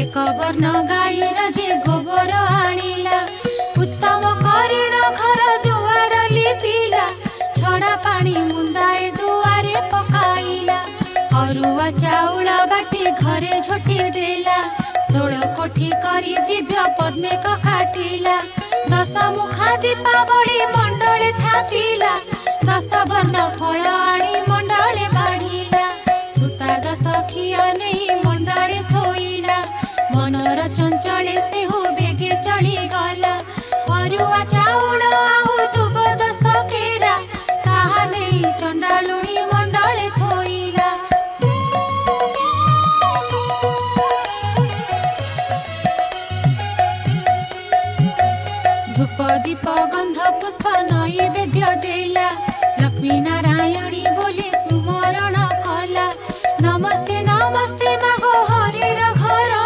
एक वर्ण गाईर जे गोबर आनिला उत्तम करिण घर दुआर लिपिला छड़ा पानी मुंदाए दुआरे पकाइला अरुआ चाउल बाटी घरे झोटी देला 16 कोठी करी दिव्य पद्मे काटिला 10 मुखा दीपावली मंडले थापिला 10 वर्ण फल आनी मंडले बाढ़िला सुता 10 खिया नहीं मंडले थोइला मनर चंचले से हो बेगे चली गला अरुआ चाउल आउ दुब 10 केरा ताहा नहीं चंडालुणी मंडले थोइला धूप दीप